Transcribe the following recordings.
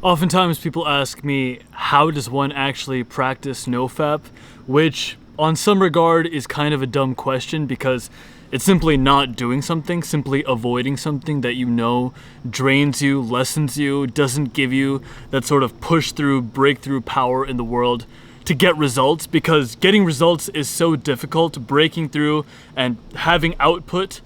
Oftentimes people ask me, how does one actually practice NoFap? Which, on some regard, is kind of a dumb question because it's simply not doing something, simply avoiding something that you know drains you, lessens you, doesn't give you that sort of push-through, breakthrough power in the world to get results, because getting results is so difficult. Breaking through and having output,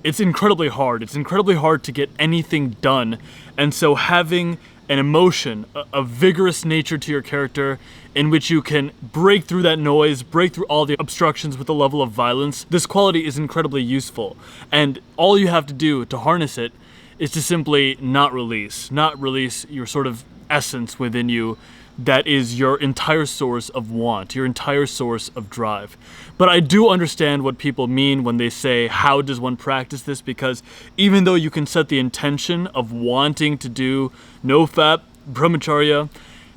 it's incredibly hard. It's incredibly hard to get anything done. And so having an emotion, a vigorous nature to your character in which you can break through that noise, break through all the obstructions with a level of violence, this quality is incredibly useful. And all you have to do to harness it is to simply not release your sort of essence within you that is your entire source of want, your entire source of drive. But I do understand what people mean when they say, how does one practice this? Because even though you can set the intention of wanting to do NoFap, brahmacharya,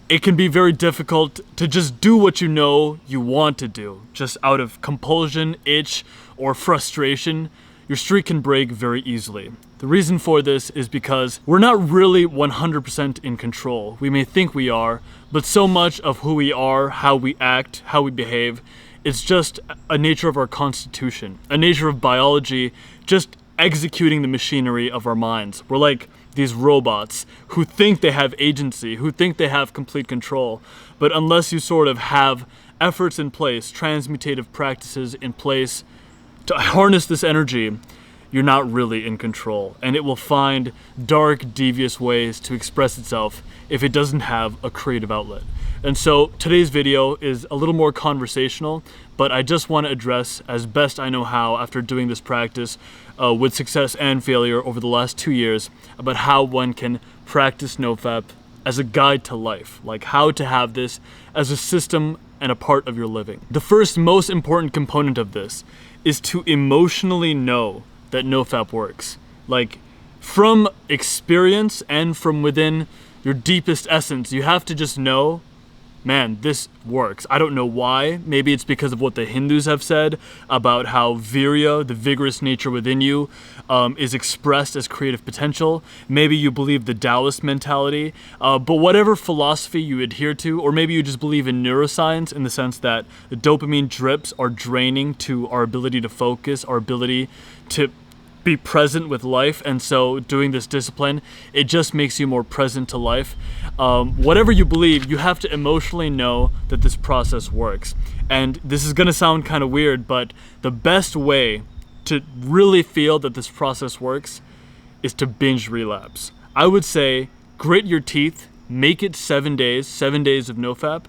it can be very difficult to just do what you know you want to do, just out of compulsion, itch, or frustration. Your streak can break very easily. The reason for this is because we're not really 100% in control. We may think we are, but so much of who we are, how we act, how we behave, it's just a nature of our constitution, a nature of biology, just executing the machinery of our minds. We're like these robots who think they have agency, who think they have complete control, but unless you sort of have efforts in place, transmutative practices in place to harness this energy, you're not really in control, and it will find dark, devious ways to express itself if it doesn't have a creative outlet. And so today's video is a little more conversational, but I just want to address as best I know how, after doing this practice with success and failure over the last 2 years, about how one can practice NoFap as a guide to life, like how to have this as a system and a part of your living. The first most important component of this is to emotionally know that NoFap works. Like, from experience and from within your deepest essence, you have to just know, man, this works. I don't know why. Maybe it's because of what the Hindus have said about how virya, the vigorous nature within you, is expressed as creative potential. Maybe you believe the Taoist mentality, but whatever philosophy you adhere to, or maybe you just believe in neuroscience in the sense that the dopamine drips are draining to our ability to focus, our ability to be present with life, and so doing this discipline, it just makes you more present to life. Whatever you believe, you have to emotionally know that this process works. And this is gonna sound kind of weird, but the best way to really feel that this process works is to binge relapse. I would say grit your teeth, make it 7 days of NoFap,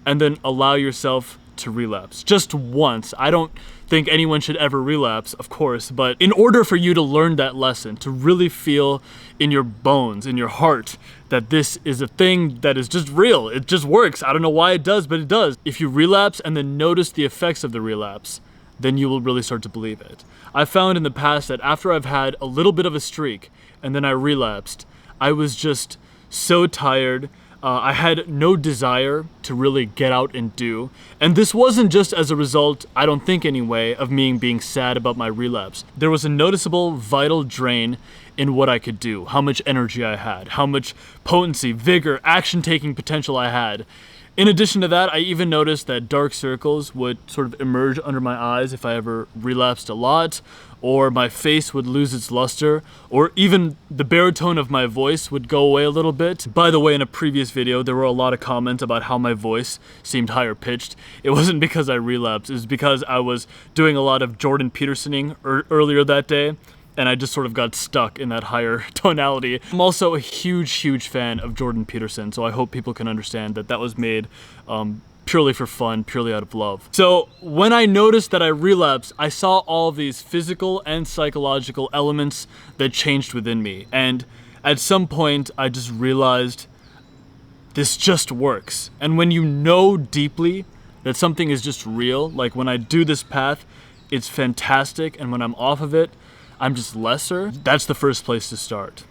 and then allow yourself to relapse just once. I don't think anyone should ever relapse, of course, but in order for you to learn that lesson, to really feel in your bones, in your heart, that this is a thing that is just real, it just works. I don't know why it does, but it does. If you relapse and then notice the effects of the relapse, then you will really start to believe it. I found in the past that after I've had a little bit of a streak and then I relapsed, I was just so tired. I had no desire to really get out and do. And this wasn't just as a result, I don't think anyway, of me being sad about my relapse. There was a noticeable vital drain in what I could do, how much energy I had, how much potency, vigor, action-taking potential I had. In addition to that, I even noticed that dark circles would sort of emerge under my eyes if I ever relapsed a lot, or my face would lose its luster, or even the baritone of my voice would go away a little bit. By the way, in a previous video, there were a lot of comments about how my voice seemed higher pitched. It wasn't because I relapsed, it was because I was doing a lot of Jordan Petersoning earlier that day, and I just sort of got stuck in that higher tonality. I'm also a huge fan of Jordan Peterson, so I hope people can understand that that was made purely for fun, purely out of love. So when I noticed that I relapsed, I saw all of these physical and psychological elements that changed within me. And at some point, I just realized this just works. And when you know deeply that something is just real, like when I do this path, it's fantastic, and when I'm off of it, I'm just lesser, that's the first place to start.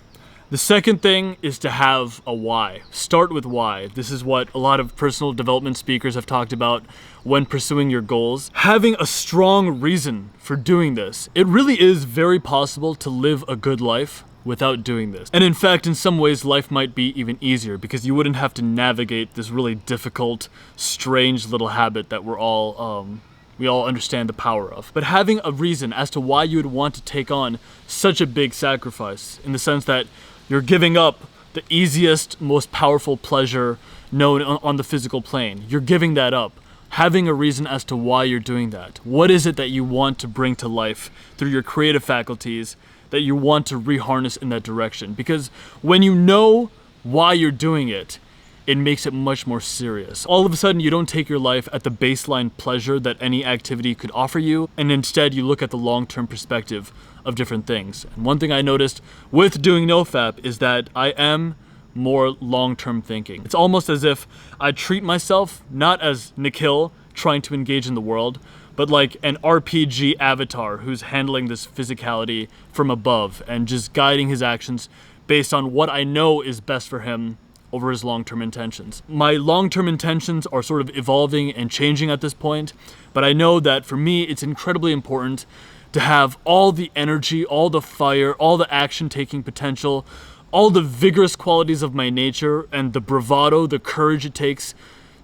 The second thing is to have a why. Start with why. This is what a lot of personal development speakers have talked about when pursuing your goals. Having a strong reason for doing this. It really is very possible to live a good life without doing this. And in fact, in some ways, life might be even easier because you wouldn't have to navigate this really difficult, strange little habit that we all understand the power of. But having a reason as to why you would want to take on such a big sacrifice, in the sense that you're giving up the easiest, most powerful pleasure known on the physical plane. You're giving that up. Having a reason as to why you're doing that. What is it that you want to bring to life through your creative faculties that you want to reharness in that direction? Because when you know why you're doing it, it makes it much more serious. All of a sudden, you don't take your life at the baseline pleasure that any activity could offer you, and instead you look at the long-term perspective of different things. And one thing I noticed with doing NoFap is that I am more long-term thinking. It's almost as if I treat myself not as Nikhil trying to engage in the world, but like an RPG avatar who's handling this physicality from above and just guiding his actions based on what I know is best for him over his long-term intentions. My long-term intentions are sort of evolving and changing at this point, but I know that for me, it's incredibly important to have all the energy, all the fire, all the action-taking potential, all the vigorous qualities of my nature and the bravado, the courage it takes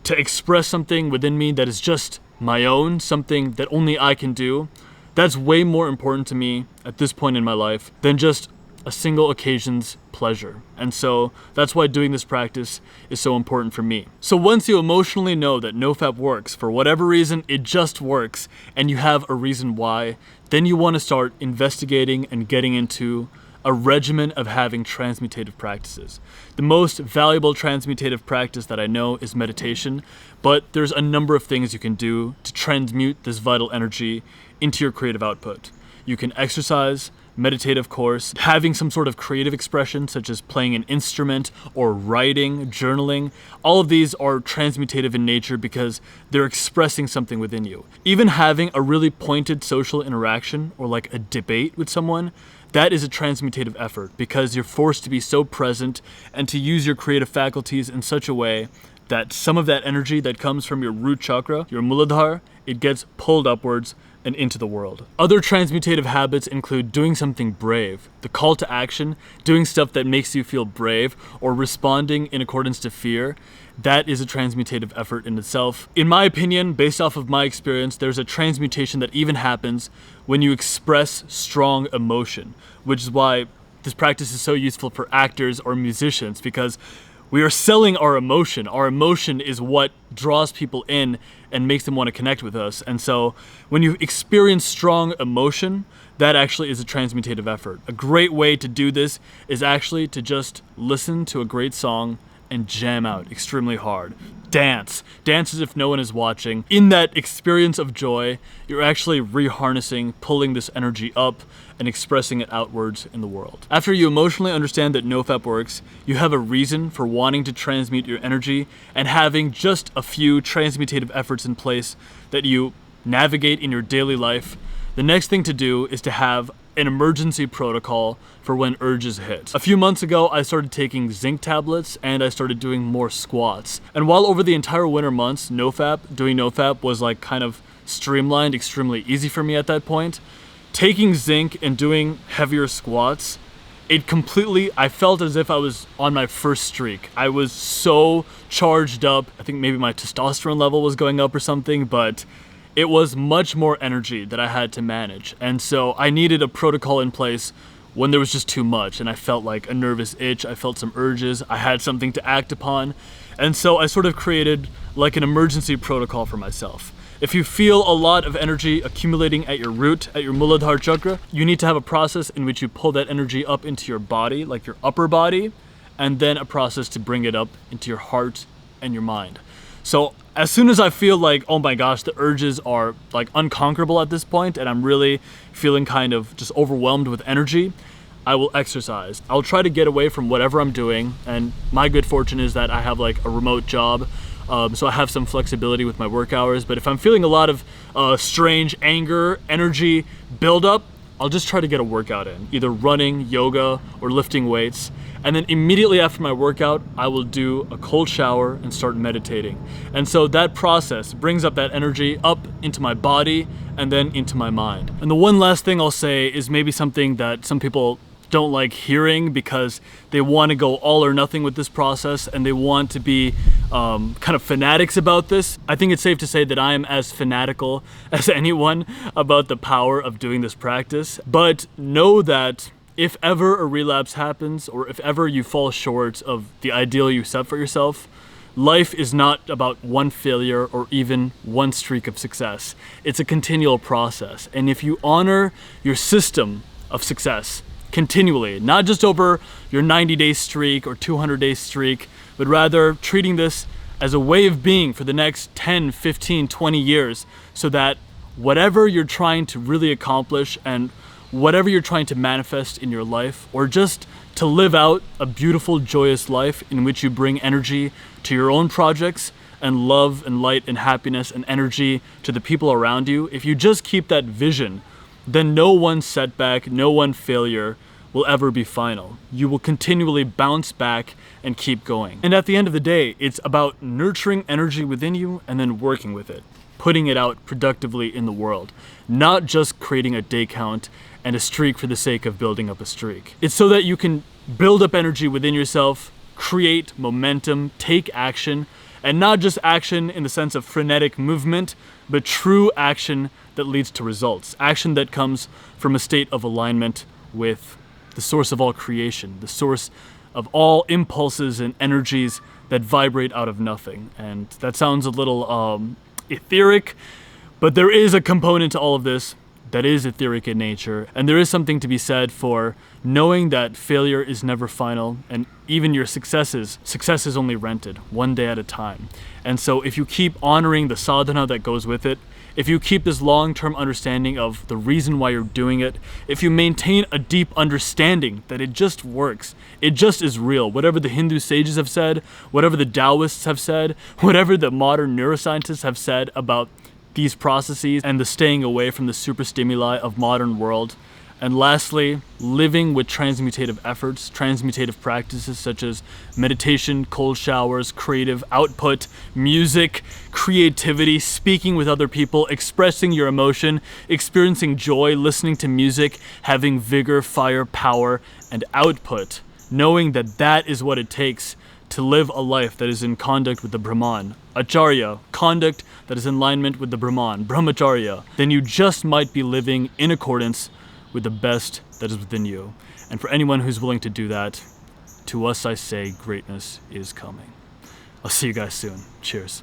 to express something within me that is just my own, something that only I can do. That's way more important to me at this point in my life than just a single occasion's pleasure. And so that's why doing this practice is so important for me. So once you emotionally know that NoFap works, for whatever reason, it just works, and you have a reason why, then you want to start investigating and getting into a regimen of having transmutative practices. The most valuable transmutative practice that I know is meditation, but there's a number of things you can do to transmute this vital energy into your creative output. You can exercise, meditate, of course, having some sort of creative expression, such as playing an instrument or writing, journaling. All of these are transmutative in nature because they're expressing something within you. Even having a really pointed social interaction or like a debate with someone, that is a transmutative effort because you're forced to be so present and to use your creative faculties in such a way that some of that energy that comes from your root chakra, your Muladhara, it gets pulled upwards and into the world. Other transmutative habits include doing something brave, the call to action, doing stuff that makes you feel brave, or responding in accordance to fear. That is a transmutative effort in itself. In my opinion, based off of my experience, there's a transmutation that even happens when you express strong emotion, which is why this practice is so useful for actors or musicians, because we are selling our emotion. Our emotion is what draws people in and makes them want to connect with us. And so when you experience strong emotion, that actually is a transmutative effort. A great way to do this is actually to just listen to a great song and jam out extremely hard. Dance. Dance as if no one is watching. In that experience of joy, you're actually reharnessing, pulling this energy up and expressing it outwards in the world. After you emotionally understand that NoFap works, you have a reason for wanting to transmute your energy and having just a few transmutative efforts in place that you navigate in your daily life. The next thing to do is to have an emergency protocol for when urges hit. A few months ago, I started taking zinc tablets and I started doing more squats. And while over the entire winter months, doing NoFap was like kind of streamlined, extremely easy for me at that point, taking zinc and doing heavier squats, I felt as if I was on my first streak. I was so charged up. I think maybe my testosterone level was going up or something, but it was much more energy that I had to manage. And so I needed a protocol in place when there was just too much and I felt like a nervous itch, I felt some urges, I had something to act upon. And so I sort of created like an emergency protocol for myself. If you feel a lot of energy accumulating at your root, at your Muladhara chakra, you need to have a process in which you pull that energy up into your body, like your upper body, and then a process to bring it up into your heart and your mind. So as soon as I feel like, oh my gosh, the urges are like unconquerable at this point and I'm really feeling kind of just overwhelmed with energy, I will exercise. I'll try to get away from whatever I'm doing, and my good fortune is that I have like a remote job, so I have some flexibility with my work hours. But if I'm feeling a lot of strange anger, energy buildup, I'll just try to get a workout in, either running, yoga, or lifting weights. And then immediately after my workout, I will do a cold shower and start meditating. And so that process brings up that energy up into my body and then into my mind. And the one last thing I'll say is maybe something that some people don't like hearing because they want to go all or nothing with this process and they want to be kind of fanatics about this. I think it's safe to say that I am as fanatical as anyone about the power of doing this practice. But know that if ever a relapse happens, or if ever you fall short of the ideal you set for yourself, life is not about one failure or even one streak of success. It's a continual process. And if you honor your system of success continually, not just over your 90-day streak or 200-day streak, but rather treating this as a way of being for the next 10, 15, 20 years, so that whatever you're trying to really accomplish and whatever you're trying to manifest in your life, or just to live out a beautiful, joyous life in which you bring energy to your own projects and love and light and happiness and energy to the people around you, if you just keep that vision, then no one setback, no one failure will ever be final. You will continually bounce back and keep going. And at the end of the day, it's about nurturing energy within you and then working with it, putting it out productively in the world, not just creating a day count and a streak for the sake of building up a streak. It's so that you can build up energy within yourself, create momentum, take action, and not just action in the sense of frenetic movement, but true action that leads to results. Action that comes from a state of alignment with the source of all creation, the source of all impulses and energies that vibrate out of nothing. And that sounds a little etheric, but there is a component to all of this that is etheric in nature, and there is something to be said for knowing that failure is never final, and even your success is only rented, one day at a time. And so if you keep honoring the sadhana that goes with it, if you keep this long-term understanding of the reason why you're doing it, if you maintain a deep understanding that it just works, it just is real, whatever the Hindu sages have said, whatever the Taoists have said, whatever the modern neuroscientists have said about these processes and the staying away from the super stimuli of modern world. And lastly, living with transmutative efforts, transmutative practices such as meditation, cold showers, creative output, music, creativity, speaking with other people, expressing your emotion, experiencing joy, listening to music, having vigor, fire, power, and output, knowing that that is what it takes to live a life that is in conduct with the Brahman, Acharya, conduct that is in alignment with the Brahman, Brahmacharya, then you just might be living in accordance with the best that is within you. And for anyone who's willing to do that, to us I say greatness is coming. I'll see you guys soon. Cheers.